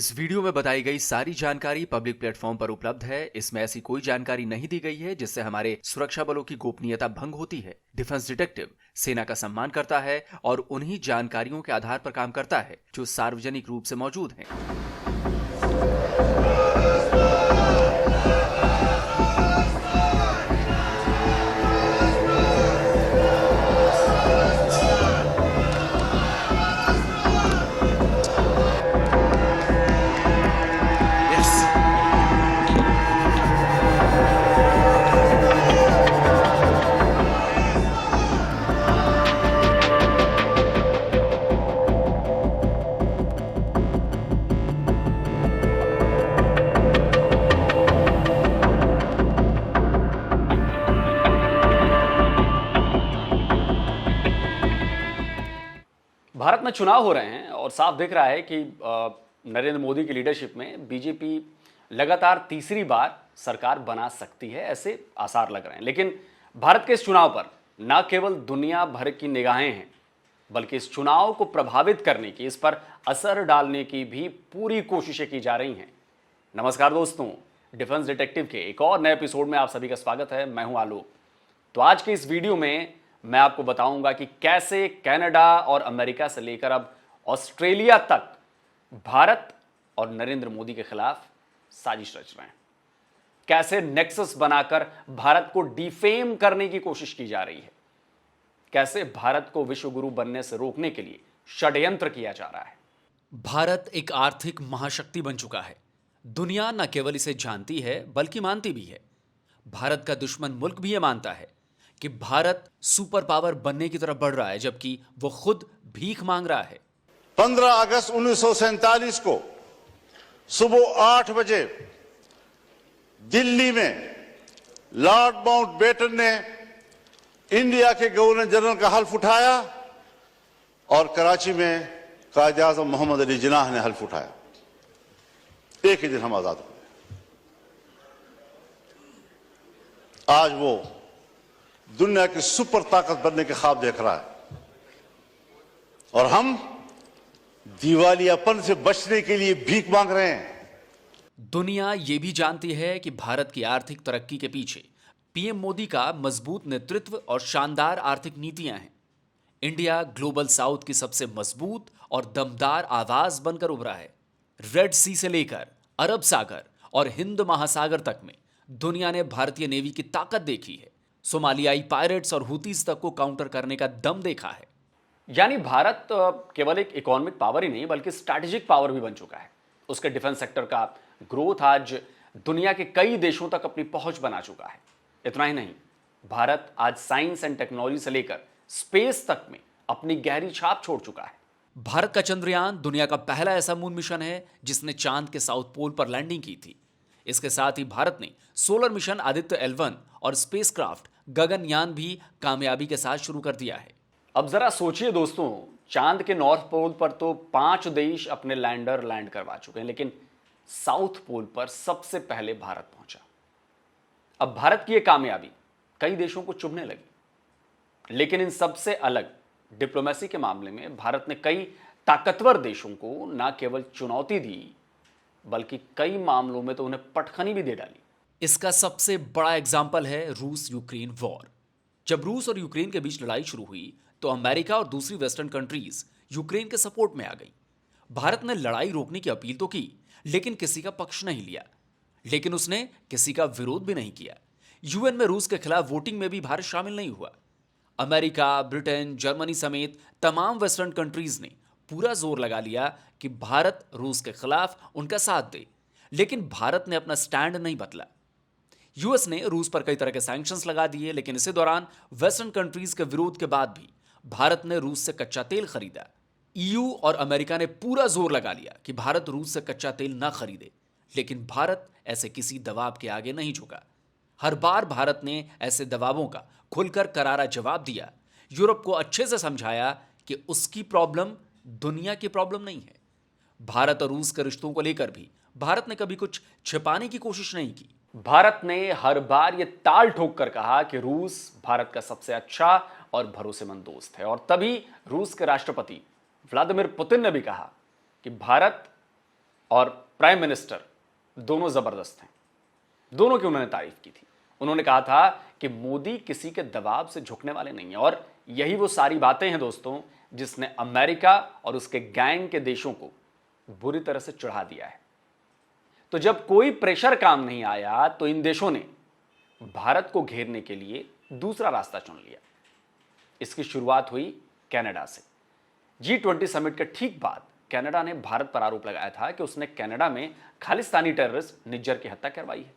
इस वीडियो में बताई गई सारी जानकारी पब्लिक प्लेटफॉर्म पर उपलब्ध है। इसमें ऐसी कोई जानकारी नहीं दी गई है जिससे हमारे सुरक्षा बलों की गोपनीयता भंग होती है। डिफेंस डिटेक्टिव सेना का सम्मान करता है और उन्हीं जानकारियों के आधार पर काम करता है जो सार्वजनिक रूप से मौजूद हैं। भारत में चुनाव हो रहे हैं और साफ दिख रहा है कि नरेंद्र मोदी की लीडरशिप में बीजेपी लगातार तीसरी बार सरकार बना सकती है, ऐसे आसार लग रहे हैं। लेकिन भारत के इस चुनाव पर न केवल दुनिया भर की निगाहें हैं, बल्कि इस चुनाव को प्रभावित करने की, इस पर असर डालने की भी पूरी कोशिशें की जा रही हैं। नमस्कार दोस्तों, डिफेंस डिटेक्टिव के एक और नए एपिसोड में आप सभी का स्वागत है। मैं हूं आलोक। तो आज के इस वीडियो में मैं आपको बताऊंगा कि कैसे कनाडा और अमेरिका से लेकर अब ऑस्ट्रेलिया तक भारत और नरेंद्र मोदी के खिलाफ साजिश रच रहे हैं। कैसे नेक्सस बनाकर भारत को डिफेम करने की कोशिश की जा रही है। कैसे भारत को विश्व गुरु बनने से रोकने के लिए षड्यंत्र किया जा रहा है। भारत एक आर्थिक महाशक्ति बन चुका है। दुनिया न केवल इसे जानती है बल्कि मानती भी है। भारत का दुश्मन मुल्क भी यह मानता है कि भारत सुपर पावर बनने की तरफ बढ़ रहा है, जबकि वो खुद भीख मांग रहा है। 15 अगस्त 1947 को सुबह 8 बजे दिल्ली में लॉर्ड माउंटबेटन ने इंडिया के गवर्नर जनरल का हल्फ उठाया और कराची में कायदे आज़म मोहम्मद अली जिन्नाह ने हल्फ उठाया। एक ही दिन हम आजाद हुए। आज वो दुनिया की सुपर ताकत बनने के ख्वाब देख रहा है और हम दिवालियापन से बचने के लिए भीख मांग रहे हैं। दुनिया ये भी जानती है कि भारत की आर्थिक तरक्की के पीछे पीएम मोदी का मजबूत नेतृत्व और शानदार आर्थिक नीतियां हैं। इंडिया ग्लोबल साउथ की सबसे मजबूत और दमदार आवाज बनकर उभरा है। रेड सी से लेकर अरब सागर और हिंद महासागर तक में दुनिया ने भारतीय नेवी की ताकत देखी है। सोमालियाई पायरेट्स और हुतीज तक को काउंटर करने का दम देखा है। यानी भारत केवल एक इकोनॉमिक पावर ही नहीं बल्कि स्ट्रैटेजिक पावर भी बन चुका है। उसके डिफेंस सेक्टर का ग्रोथ आज दुनिया के कई देशों तक अपनी पहुंच बना चुका है। इतना ही नहीं, भारत आज साइंस एंड टेक्नोलॉजी से लेकर स्पेस तक में अपनी गहरी छाप छोड़ चुका है। भारत का चंद्रयान दुनिया का पहला ऐसा मून मिशन है जिसने चांद के साउथ पोल पर लैंडिंग की थी। इसके साथ ही भारत ने सोलर मिशन आदित्य L1 और स्पेसक्राफ्ट गगनयान भी कामयाबी के साथ शुरू कर दिया है। अब जरा सोचिए दोस्तों, चांद के नॉर्थ पोल पर तो 5 देश अपने लैंडर लैंड करवा चुके हैं, लेकिन साउथ पोल पर सबसे पहले भारत पहुंचा। अब भारत की यह कामयाबी कई देशों को चुभने लगी, लेकिन इन सबसे अलग डिप्लोमेसी के मामले में भारत ने कई ताकतवर देशों को न केवल चुनौती दी बल्कि कई मामलों में तो उन्हें पटखनी भी दे डाली। इसका सबसे बड़ा एग्जाम्पल है रूस यूक्रेन वॉर। जब रूस और यूक्रेन के बीच लड़ाई शुरू हुई तो अमेरिका और दूसरी वेस्टर्न कंट्रीज यूक्रेन के सपोर्ट में आ गई। भारत ने लड़ाई रोकने की अपील तो की, लेकिन किसी का पक्ष नहीं लिया। लेकिन उसने किसी का विरोध भी नहीं किया। यूएन में रूस के खिलाफ वोटिंग में भी भारत शामिल नहीं हुआ। अमेरिका, ब्रिटेन, जर्मनी समेत तमाम वेस्टर्न कंट्रीज ने पूरा जोर लगा लिया कि भारत रूस के खिलाफ उनका साथ दे, लेकिन भारत ने अपना स्टैंड नहीं बदला। यूएस ने रूस पर कई तरह के सैंक्शंस लगा दिए, लेकिन इसी दौरान वेस्टर्न कंट्रीज के विरोध के बाद भी भारत ने रूस से कच्चा तेल खरीदा। ईयू और अमेरिका ने पूरा जोर लगा लिया कि भारत रूस से कच्चा तेल ना खरीदे, लेकिन भारत ऐसे किसी दबाव के आगे नहीं झुका। हर बार भारत ने ऐसे दबावों का खुलकर करारा जवाब दिया। यूरोप को अच्छे से समझाया कि उसकी प्रॉब्लम दुनिया की प्रॉब्लम नहीं है। भारत और रूस के रिश्तों को लेकर भी भारत ने कभी कुछ छिपाने की कोशिश नहीं की। भारत ने हर बार यह ताल ठोक कर कहा कि रूस भारत का सबसे अच्छा और भरोसेमंद दोस्त है, और तभी रूस के राष्ट्रपति व्लादिमीर पुतिन ने भी कहा कि भारत और प्राइम मिनिस्टर दोनों जबरदस्त हैं। दोनों की उन्होंने तारीफ की थी। उन्होंने कहा था कि मोदी किसी के दबाव से झुकने वाले नहीं है, और यही वो सारी बातें हैं दोस्तों जिसने अमेरिका और उसके गैंग के देशों को बुरी तरह से चढ़ा दिया है। तो जब कोई प्रेशर काम नहीं आया तो इन देशों ने भारत को घेरने के लिए दूसरा रास्ता चुन लिया। इसकी शुरुआत हुई कनाडा से। G20 समिट के ठीक बाद कनाडा ने भारत पर आरोप लगाया था कि उसने कनाडा में खालिस्तानी टेररिस्ट निज्जर की हत्या करवाई है।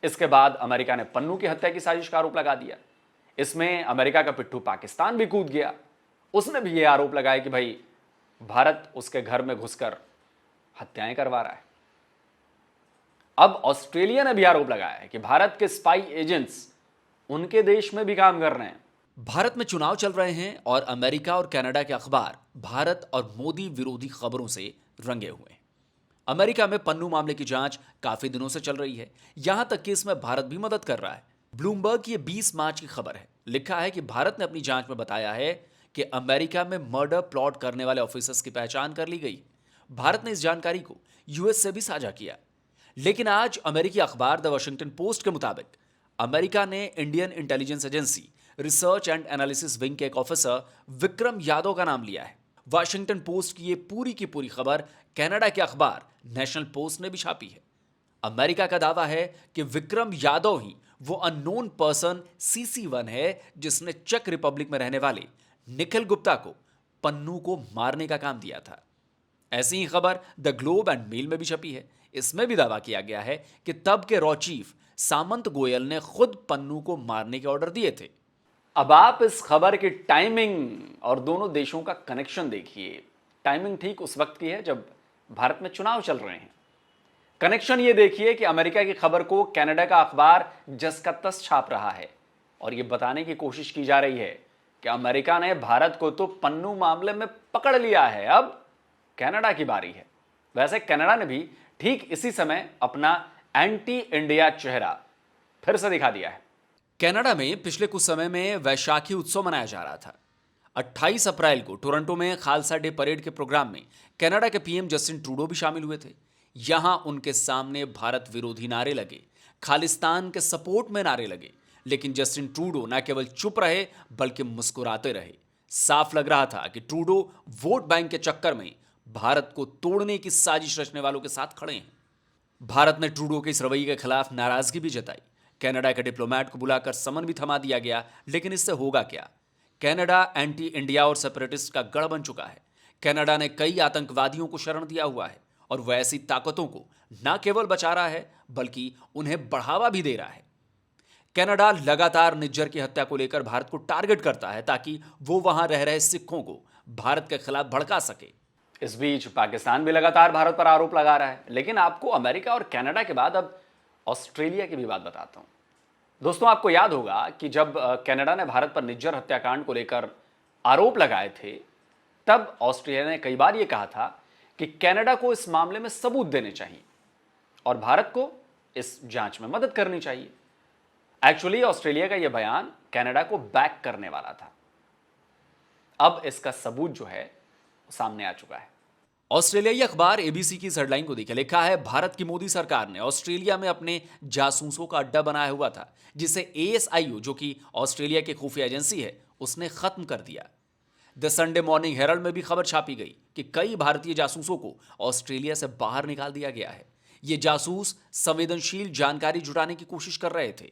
इसके बाद अमेरिका ने पन्नू की हत्या की साजिश का आरोप लगा दिया। इसमें अमेरिका का पिट्ठू पाकिस्तान भी कूद गया। उसने भी यह आरोप लगाया कि भाई भारत उसके घर में घुसकर हत्याएं करवा रहा है। अब ऑस्ट्रेलिया ने भी आरोप लगाया है कि भारत के स्पाई एजेंट्स उनके देश में भी काम कर रहे हैं। भारत में चुनाव चल रहे हैं और अमेरिका और कनाडा के अखबार भारत और मोदी विरोधी खबरों से रंगे हुए हैं। अमेरिका में पन्नू मामले की जांच काफी दिनों से चल रही है, यहां तक कि इसमें भारत भी मदद कर रहा है। ब्लूमबर्ग की 20 मार्च की खबर है। लिखा है कि भारत ने अपनी जांच में बताया है कि अमेरिका में मर्डर प्लॉट करने वाले ऑफिसर्स की पहचान कर ली गई। भारत ने इस जानकारी को यूएस से भी साझा किया। लेकिन आज अमेरिकी अखबार द वाशिंगटन पोस्ट के मुताबिक अमेरिका ने Indian intelligence agency research and analysis wing के एक ऑफिसर विक्रम यादव का नाम लिया है। वाशिंगटन पोस्ट की ये पूरी की पूरी खबर कनाडा के अखबार नेशनल पोस्ट ने भी छापी है। अमेरिका का दावा है कि विक्रम यादव ही वो अननोन पर्सन CC1 है जिसने चेक रिपब्लिक में रहने वाले निखिल गुप्ता को पन्नू को मारने का काम दिया था। ऐसी ही खबर द ग्लोब एंड मेल में भी छपी है। इसमें भी दावा किया गया है कि तब के रॉ चीफ सामंत गोयल ने खुद पन्नू को मारने के ऑर्डर दिए थे। अब आप इस खबर की टाइमिंग और दोनों देशों का कनेक्शन देखिए। टाइमिंग ठीक उस वक्त की है जब भारत में चुनाव चल रहे हैं। कनेक्शन ये देखिए कि अमेरिका की खबर को कनाडा का अखबार जस का तस छाप रहा है और ये बताने की कोशिश की जा रही है कि अमेरिका ने भारत को तो पन्नू मामले में पकड़ लिया है, अब कनाडा की बारी है। वैसे कनाडा ने भी ठीक इसी समय अपना एंटी इंडिया चेहरा फिर से दिखा दिया है। कनाडा में पिछले कुछ समय में वैशाखी उत्सव मनाया जा रहा था। 28 अप्रैल को टोरंटो में खालसा डे परेड के प्रोग्राम में कनाडा के पीएम जस्टिन ट्रूडो भी शामिल हुए थे। यहां उनके सामने भारत विरोधी नारे लगे, खालिस्तान के सपोर्ट में नारे लगे, लेकिन जस्टिन ट्रूडो न केवल चुप रहे बल्कि मुस्कुराते रहे। साफ लग रहा था कि ट्रूडो वोट बैंक के चक्कर में भारत को तोड़ने की साजिश रचने वालों के साथ खड़े हैं। भारत ने ट्रूडो के इस रवैये के खिलाफ नाराजगी भी जताई। कनाडा के डिप्लोमेट को बुलाकर समन भी थमा दिया गया, लेकिन इससे होगा क्या? कनाडा एंटी इंडिया और सेपरेटिस्ट का गढ़ बन चुका है। कनाडा ने कई आतंकवादियों को शरण दिया हुआ है और वह ऐसी ताकतों को न केवल बचा रहा है बल्कि उन्हें बढ़ावा भी दे रहा है। कनाडा लगातार निज्जर की हत्या को लेकर भारत को टारगेट करता है ताकि वो वहां रह रहे सिखों को भारत के खिलाफ भड़का सके। इस बीच पाकिस्तान भी लगातार भारत पर आरोप लगा रहा है। लेकिन आपको अमेरिका और कनाडा के बाद अब ऑस्ट्रेलिया की भी बात बताता हूं। दोस्तों, आपको याद होगा कि जब कनाडा ने भारत पर निज्जर हत्याकांड को लेकर आरोप लगाए थे, तब ऑस्ट्रेलिया ने कई बार यह कहा था कि कनाडा को इस मामले में सबूत देने चाहिए और भारत को इस जांच में मदद करनी चाहिए। एक्चुअली ऑस्ट्रेलिया का यह बयान कनाडा को बैक करने वाला था। अब इसका सबूत जो है सामने आ चुका है। ऑस्ट्रेलियाई अखबार एबीसी की इस हेडलाइन को देखिए। लिखा है, भारत की मोदी सरकार ने ऑस्ट्रेलिया में अपने जासूसों का अड्डा बनाया हुआ था जिसे ASIO, जो कि ऑस्ट्रेलिया की खुफिया एजेंसी है, उसने खत्म कर दिया। द संडे मॉर्निंग हेरल्ड में भी खबर छापी गई कि कई भारतीय जासूसों को ऑस्ट्रेलिया से बाहर निकाल दिया गया है। ये जासूस संवेदनशील जानकारी जुटाने की कोशिश कर रहे थे।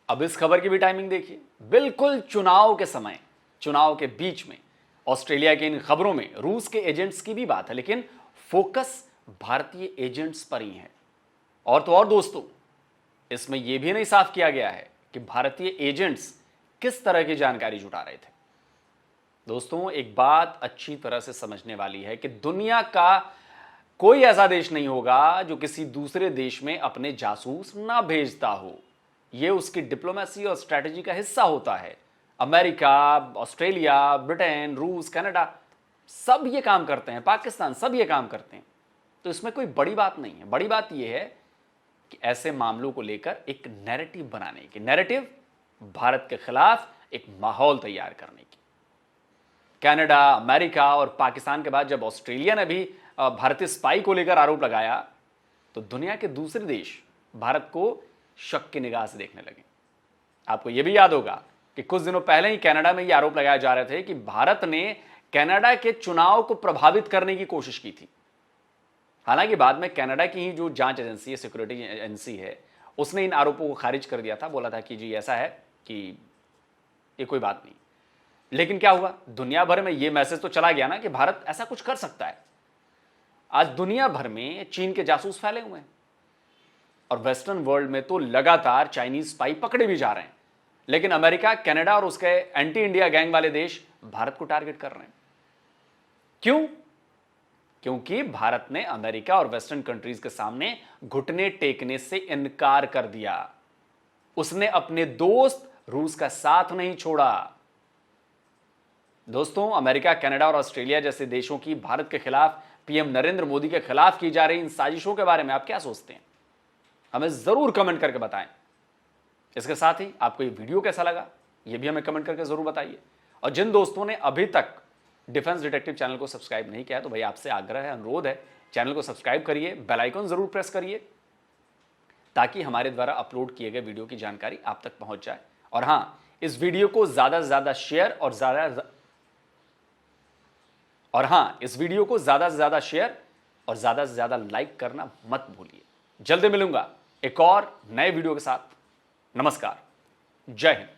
अब इस खबर की भी टाइमिंग देखिए। बिल्कुल चुनाव के समय, चुनाव के बीच में ऑस्ट्रेलिया की इन खबरों में रूस के एजेंट्स की भी बात है, लेकिन फोकस भारतीय एजेंट्स पर ही है। और तो और दोस्तों, इसमें यह भी नहीं साफ किया गया है कि भारतीय एजेंट्स किस तरह की जानकारी जुटा रहे थे। दोस्तों, एक बात अच्छी तरह से समझने वाली है कि दुनिया का कोई ऐसा देश नहीं होगा जो किसी दूसरे देश में अपने जासूस ना भेजता हो। यह उसकी डिप्लोमेसी और स्ट्रैटेजी का हिस्सा होता है। अमेरिका, ऑस्ट्रेलिया, ब्रिटेन, रूस, कनाडा सब ये काम करते हैं, पाकिस्तान सब ये काम करते हैं। तो इसमें कोई बड़ी बात नहीं है। बड़ी बात यह है कि ऐसे मामलों को लेकर एक नैरेटिव बनाने की, नैरेटिव भारत के खिलाफ एक माहौल तैयार करने की। कनाडा, अमेरिका और पाकिस्तान के बाद जब ऑस्ट्रेलिया ने भी भारतीय स्पाई को लेकर आरोप लगाया तो दुनिया के दूसरे देश भारत को शक की निगाह से देखने लगे। आपको यह भी याद होगा कि कुछ दिनों पहले ही कनाडा में यह आरोप लगाए जा रहे थे कि भारत ने कनाडा के चुनाव को प्रभावित करने की कोशिश की थी। हालांकि बाद में कनाडा की ही जो जांच एजेंसी है, सिक्योरिटी एजेंसी है, उसने इन आरोपों को खारिज कर दिया था। बोला था कि जी ऐसा है कि ये कोई बात नहीं। लेकिन क्या हुआ, दुनिया भर में यह मैसेज तो चला गया ना कि भारत ऐसा कुछ कर सकता है। आज दुनिया भर में चीन के जासूस फैले हुए हैं और वेस्टर्न वर्ल्ड में तो लगातार चाइनीज स्पाई पकड़े भी जा रहे हैं। लेकिन अमेरिका, कनाडा और उसके एंटी इंडिया गैंग वाले देश भारत को टारगेट कर रहे हैं। क्यों? क्योंकि भारत ने अमेरिका और वेस्टर्न कंट्रीज के सामने घुटने टेकने से इनकार कर दिया। उसने अपने दोस्त रूस का साथ नहीं छोड़ा। दोस्तों, अमेरिका, कनाडा और ऑस्ट्रेलिया जैसे देशों की भारत के खिलाफ, पीएम नरेंद्र मोदी के खिलाफ की जा रही इन साजिशों के बारे में आप क्या सोचते हैं? हमें जरूर कमेंट करके बताएं। इसके साथ ही आपको ये वीडियो कैसा लगा ये भी हमें कमेंट करके जरूर बताइए। और जिन दोस्तों ने अभी तक डिफेंस डिटेक्टिव चैनल को सब्सक्राइब नहीं किया तो भाई आपसे आग्रह है, अनुरोध है, चैनल को सब्सक्राइब करिए, बेल आइकन जरूर प्रेस करिए ताकि हमारे द्वारा अपलोड किए गए वीडियो की जानकारी आप तक पहुंच जाए। और हां, इस वीडियो को ज्यादा से ज्यादा शेयर और ज्यादा से ज्यादा लाइक करना मत भूलिए। जल्दी मिलूंगा एक और नए वीडियो के साथ। नमस्कार, जय हिंद।